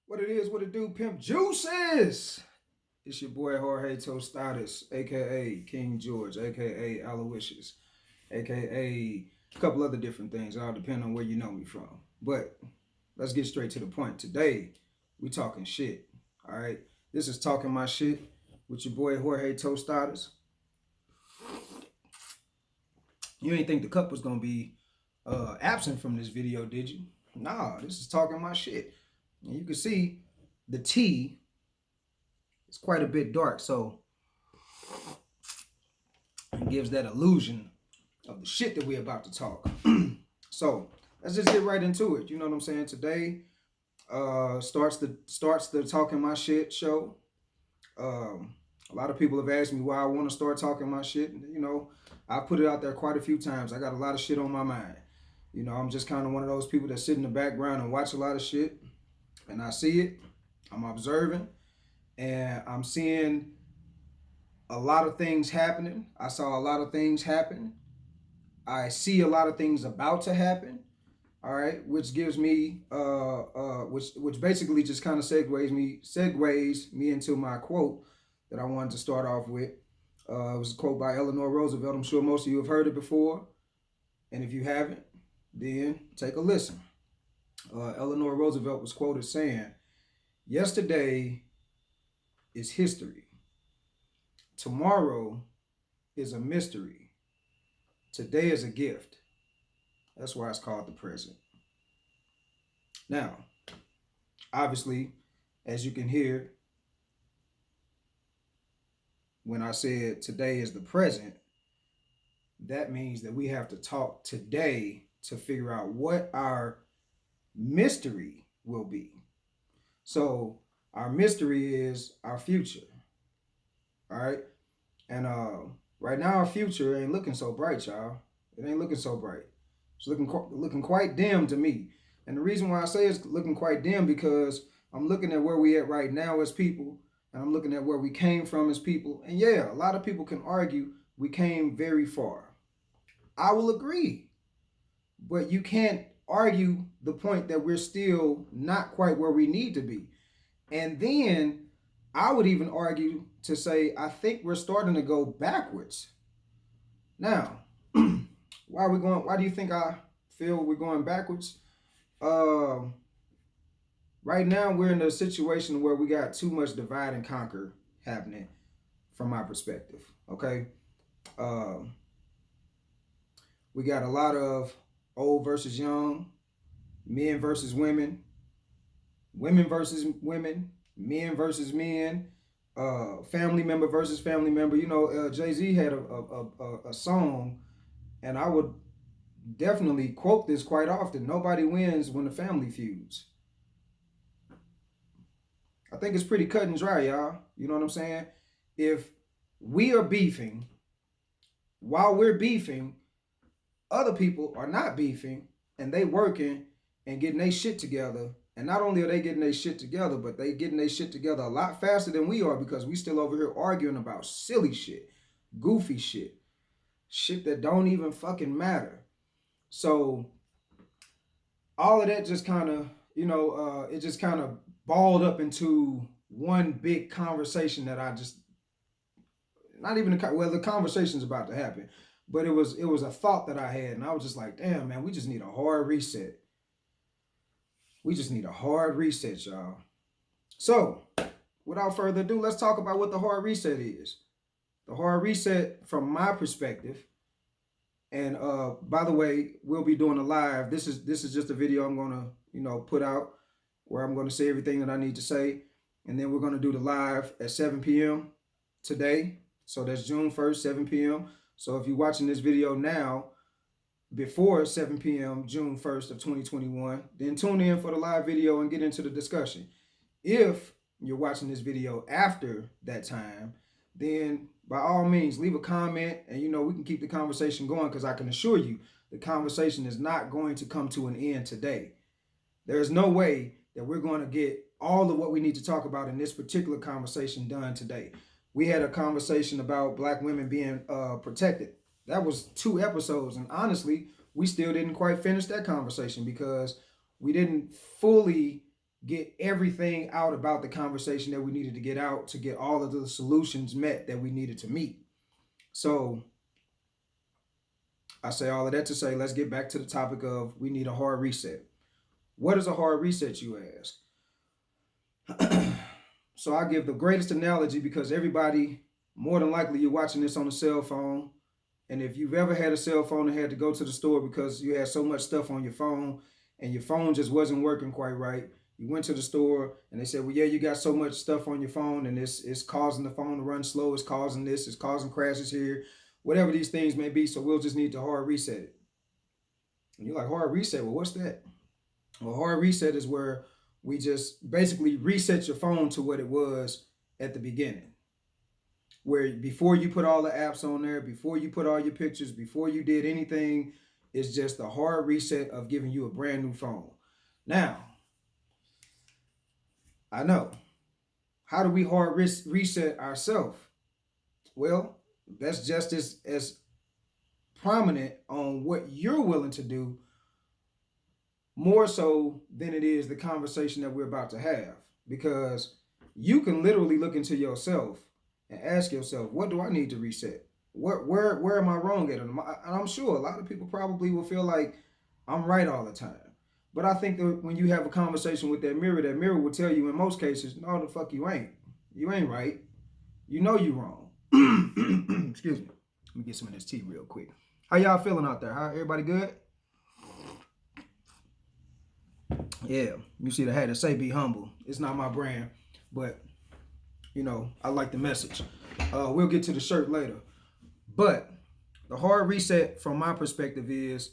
What it is, what it do, Pimp Juices. It's your boy Jorge Tostadas, aka King George, aka Aloysius, aka a couple other different things. All depend on where you know me from. But let's get straight to the point. Today, we talking shit. All right. This is talking my shit with your boy Jorge Tostadas. You ain't think the cup was gonna be absent from this video, did you? Nah, this is talking my shit. And you can see the tea is quite a bit dark, so it gives that illusion of the shit that we're about to talk. So let's just get right into it. You know what I'm saying? Today starts the talking my shit show. A lot of people have asked me why I want to start talking my shit. You know, I put it out there quite a few times. I got a lot of shit on my mind. You know, I'm just kind of one of those people that sit in the background and watch a lot of shit, and I see it. I'm observing, and I'm seeing a lot of things happening. I saw a lot of things happen. I see a lot of things about to happen. All right, which gives me which basically just kind of segues me into my quote that I wanted to start off with. It was a quote by Eleanor Roosevelt. I'm sure most of you have heard it before, and if you haven't, then take a listen. Eleanor Roosevelt was quoted saying, "Yesterday is history. Tomorrow is a mystery. Today is a gift." That's why it's called the present. Now, obviously, as you can hear, when I said today is the present, that means that we have to talk today to figure out what our mystery will be. So, our mystery is our future. All right? And right now, our future ain't looking so bright, y'all. It ain't looking so bright. It's looking quite dim to me. And the reason why I say it's looking quite dim because I'm looking at where we at right now as people, and I'm looking at where we came from as people. And yeah, a lot of people can argue we came very far. I will agree, but you can't argue the point that we're still not quite where we need to be. And then I would even argue to say I think we're starting to go backwards. Now, why are we going? Why do you think I feel we're going backwards? Um, right now we're in a situation where we got too much divide and conquer happening, from my perspective. Okay, um, we got a lot of old versus young, men versus women, women versus women, men versus men, family member versus family member. You know, Jay Z had a song, and I would definitely quote this quite often. Nobody wins when the family feuds. I think it's pretty cut and dry, y'all. You know what I'm saying? If we are beefing, while we're beefing, other people are not beefing and they working and getting their shit together. And not only are they getting their shit together, but they getting their shit together a lot faster than we are because we still over here arguing about silly shit, goofy shit, shit that don't even fucking matter. So all of that just kind of, it just kind of balled up into one big conversation that I just, not even the conversation's about to happen, but it was a thought that I had, and I was just like, damn man, we just need a hard reset. We just need a hard reset, y'all. So, without further ado, let's talk about what the hard reset is. The hard reset, from my perspective, and by the way, we'll be doing a live. This is just a video I'm gonna put out where I'm gonna say everything that I need to say, and then we're gonna do the live at 7 p.m. today. So that's June 1st, 7 p.m. So if you're watching this video now, before 7 p.m. June 1st of 2021, then tune in for the live video and get into the discussion. If you're watching this video after that time, then by all means leave a comment, and we can keep the conversation going, because I can assure you the conversation is not going to come to an end today. There's no way that we're going to get all of what we need to talk about in this particular conversation done today. We had a conversation about black women being protected. That was 2 episodes, and honestly, we still didn't quite finish that conversation because we didn't fully get everything out about the conversation that we needed to get out to get all of the solutions met that we needed to meet. So I say all of that to say, let's get back to the topic of we need a hard reset. What is a hard reset, you ask? So I give the greatest analogy because everybody, more than likely, you're watching this on a cell phone. And if you've ever had a cell phone and had to go to the store because you had so much stuff on your phone and your phone just wasn't working quite right, you went to the store and they said, well, yeah, you got so much stuff on your phone and it's causing the phone to run slow, it's causing this, it's causing crashes here, whatever these things may be. So we'll just need to hard reset it. And you're like, hard reset? Well, what's that? Well, hard reset is where we just basically reset your phone to what it was at the beginning. Where before you put all the apps on there, before you put all your pictures, before you did anything, it's just a hard reset of giving you a brand new phone. Now, I know. How do we hard reset ourselves? Well, that's just as prominent on what you're willing to do, more so than it is the conversation that we're about to have. Because you can literally look into yourself and ask yourself, what do I need to reset? Where am I wrong at? And I'm sure a lot of people probably will feel like I'm right all the time. But I think that when you have a conversation with that mirror will tell you in most cases, no, the fuck you ain't. You ain't right. You know you wrong. Excuse me. Let me get some of this tea real quick. How y'all feeling out there? How everybody good? Yeah, you see, I had to say be humble. It's not my brand, but you know, I like the message. We'll get to the shirt later. But the hard reset from my perspective is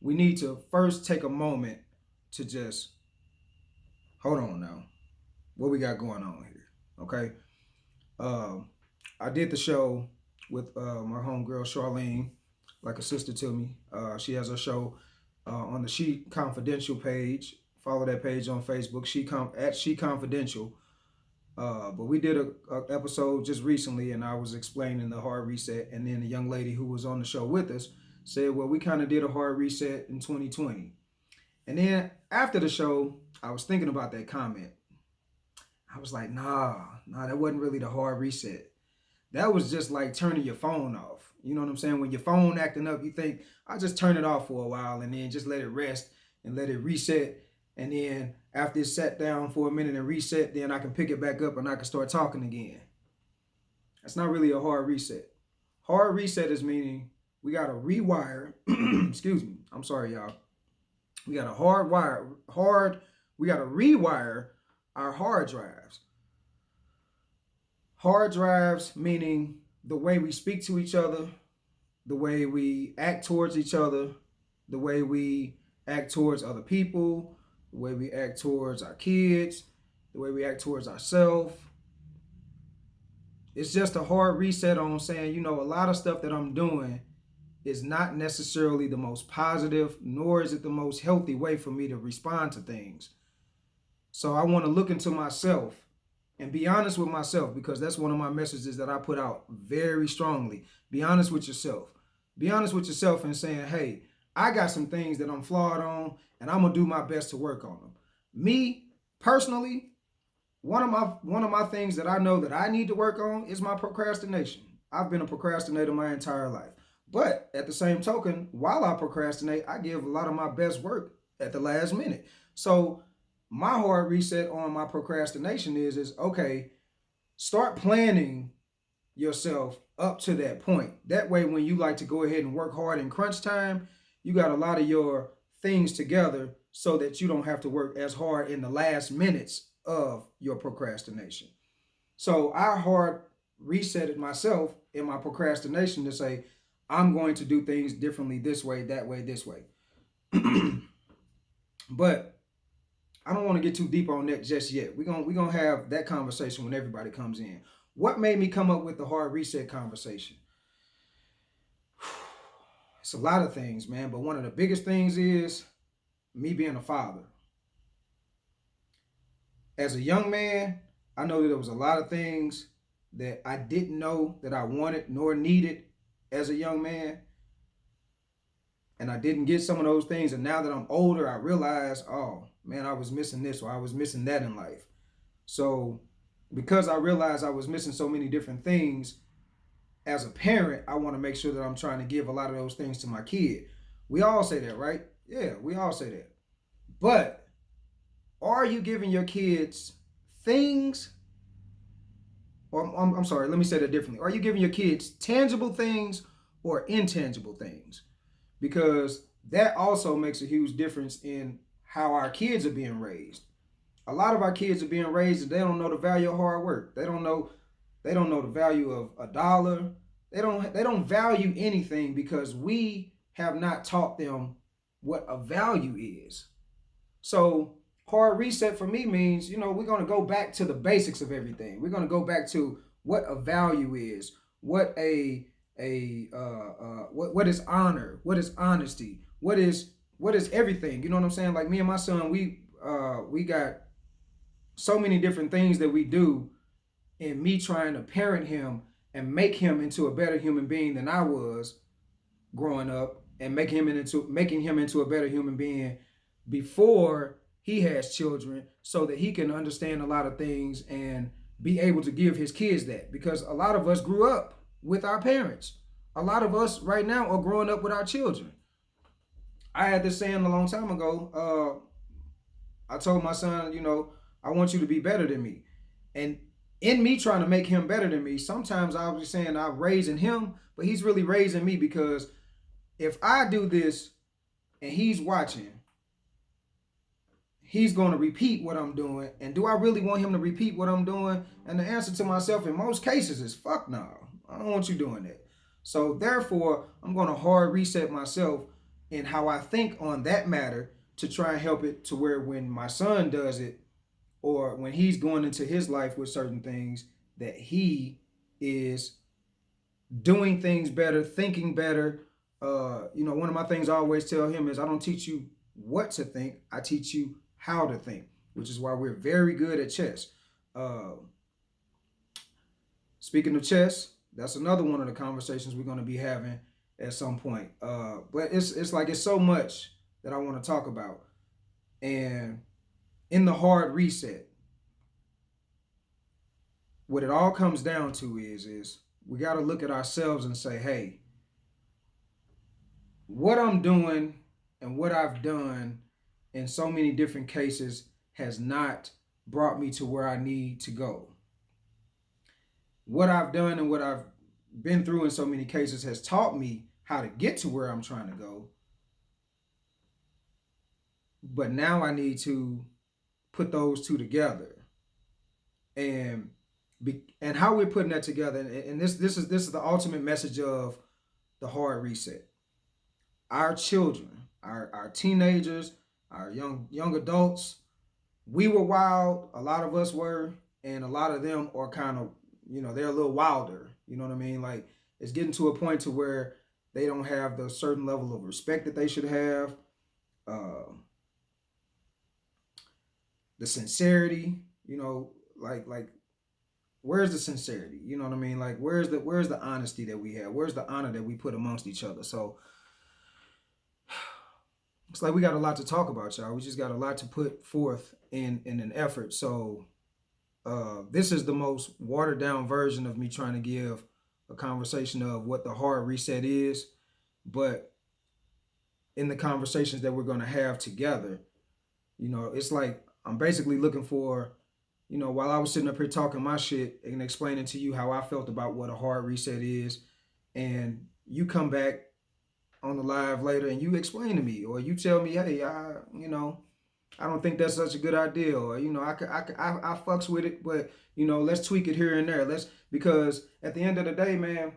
we need to first take a moment to just hold on now. What we got going on here? Okay. I did the show with my homegirl Charlene, like a sister to me. She has her show on the She Confidential page. Follow that page on Facebook, at She Confidential. But we did a episode just recently, and I was explaining the hard reset, and then the young lady who was on the show with us said, well, we kind of did a hard reset in 2020. And then after the show, I was thinking about that comment. I was like, nah, that wasn't really the hard reset. That was just like turning your phone off. You know what I'm saying? When your phone acting up, you think, I'll just turn it off for a while and then just let it rest and let it reset. And then after it's sat down for a minute and reset, then I can pick it back up and I can start talking again. That's not really a hard reset. Hard reset is meaning we got to rewire. Excuse me. I'm sorry, y'all. We got to we got to rewire our hard drives. Hard drives meaning the way we speak to each other, the way we act towards each other, the way we act towards other people, the way we act towards our kids, the way we act towards ourselves. It's just a hard reset on saying, you know, a lot of stuff that I'm doing is not necessarily the most positive, nor is it the most healthy way for me to respond to things. So I want to look into myself and be honest with myself, because that's one of my messages that I put out very strongly. Be honest with yourself. Be honest with yourself and saying, hey, I got some things that I'm flawed on, and I'm gonna do my best to work on them. Me personally, one of my things that I know that I need to work on is my procrastination. I've been a procrastinator my entire life. But at the same token, while I procrastinate, I give a lot of my best work at the last minute. So my hard reset on my procrastination is okay, start planning yourself up to that point. That way, when you like to go ahead and work hard in crunch time, you got a lot of your things together so that you don't have to work as hard in the last minutes of your procrastination. So I hard resetted myself in my procrastination to say, I'm going to do things differently this way, that way, this way. But I don't want to get too deep on that just yet. We're gonna have that conversation when everybody comes in. What made me come up with the hard reset conversation? It's a lot of things, man, but one of the biggest things is me being a father. As a young man, I know that there was a lot of things that I didn't know that I wanted nor needed as a young man. and I didn't get some of those things. And now that I'm older, I realize, oh man, I was missing this or I was missing that in life. So because I realized I was missing so many different things as a parent, I want to make sure that I'm trying to give a lot of those things to my kid. We all say that, right? Yeah, we all say that. But are you giving your kids things? Or I'm sorry, let me say that differently. Are you giving your kids tangible things or intangible things? Because that also makes a huge difference in how our kids are being raised. A lot of our kids are being raised and they don't know the value of hard work. They don't know the value of a dollar. They don't value anything because we have not taught them what a value is. So hard reset for me means, we're gonna go back to the basics of everything. We're gonna go back to what a value is, what is honor, what is honesty, what is everything. You know what I'm saying? Like me and my son, we got so many different things that we do, in me trying to parent him and make him into a better human being than I was growing up, and making him into a better human being before he has children, so that he can understand a lot of things and be able to give his kids that. Because a lot of us grew up with our parents. A lot of us right now are growing up with our children. I had this saying a long time ago. I told my son, I want you to be better than me. And in me trying to make him better than me, sometimes I was saying I'm raising him, but he's really raising me, because if I do this and he's watching, he's going to repeat what I'm doing. And do I really want him to repeat what I'm doing? And the answer to myself in most cases is fuck no. I don't want you doing that. So therefore, I'm going to hard reset myself in how I think on that matter, to try and help it to where when my son does it, or when he's going into his life with certain things, that he is doing things better, thinking better. One of my things I always tell him is, I don't teach you what to think, I teach you how to think, which is why we're very good at chess. Speaking of chess, that's another one of the conversations we're going to be having at some point. But it's like it's so much that I want to talk about. And in the hard reset, what it all comes down to is we got to look at ourselves and say, hey, what I'm doing and what I've done in so many different cases has not brought me to where I need to go. What I've done and what I've been through in so many cases has taught me how to get to where I'm trying to go. But now I need to put those two together. And how we're putting that together, and this is the ultimate message of the hard reset. Our children, our teenagers, our young adults, we were wild. A lot of us were, and a lot of them are kind of, they're a little wilder. You know what I mean? Like, it's getting to a point to where they don't have the certain level of respect that they should have. The sincerity, like where's the sincerity? You know what I mean? Like, where's the honesty that we have? Where's the honor that we put amongst each other? So it's like we got a lot to talk about, y'all. We just got a lot to put forth in an effort. So this is the most watered down version of me trying to give a conversation of what the hard reset is. But in the conversations that we're going to have together, it's like I'm basically looking for, while I was sitting up here talking my shit and explaining to you how I felt about what a hard reset is, and you come back on the live later and you explain to me, or you tell me, hey, I don't think that's such a good idea, or I fucks with it, but let's tweak it here and there. Because at the end of the day, man,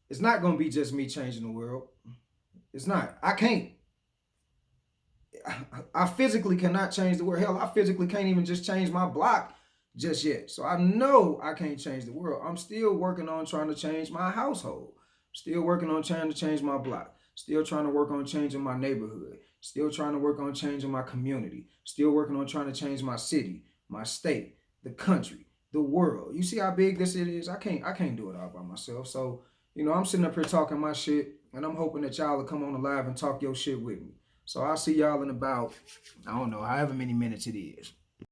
it's not gonna be just me changing the world. It's not. I can't. I physically cannot change the world. Hell, I physically can't even just change my block just yet. So I know I can't change the world. I'm still working on trying to change my household. Still working on trying to change my block. Still trying to work on changing my neighborhood. Still trying to work on changing my community. Still working on trying to change my city, my state, the country, the world. You see how big this is? I can't do it all by myself. So, I'm sitting up here talking my shit, And I'm hoping that y'all will come on the live and talk your shit with me. So I'll see y'all in about, I don't know, however many minutes it is.